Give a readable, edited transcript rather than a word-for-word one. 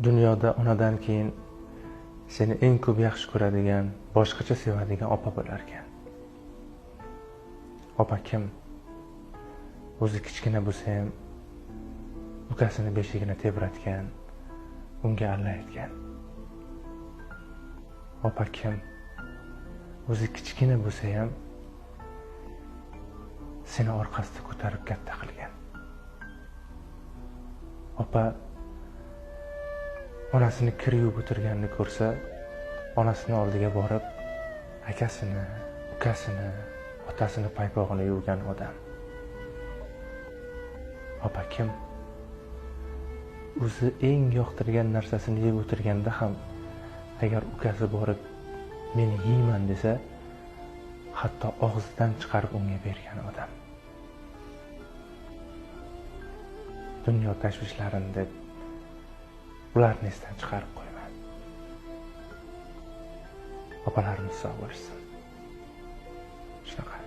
Dunyoda onadan keyin seni eng ko'p yaxshi ko'radigan, boshqacha sevadigan opa bo'lar ekan. Opa kim? O'zi kichkina bo'lsa ham ukasini beshigini tebratgan, unga alla aytgan. Opa kim? O'zi kichkina bo'lsa ham seni orqasida ko'tarib katta qilgan. Opa onasini kir yuvib o'tirganini ko'rsa, onasini oldiga borib, akasini, ukasini, otasini paypog'ini yuvgan odam. Opa kim? O'zi eng yoqtirgan narsasini yeb o'tirganda ham agar ukasi borib meni yeyman desa, hatto og'zidan chiqarib unga bergan odam. Dunyo tashvishlarini deb ularni esdan chiqarib qo'yma. Opalarimiz sog' bo'lsin. Shunaqa.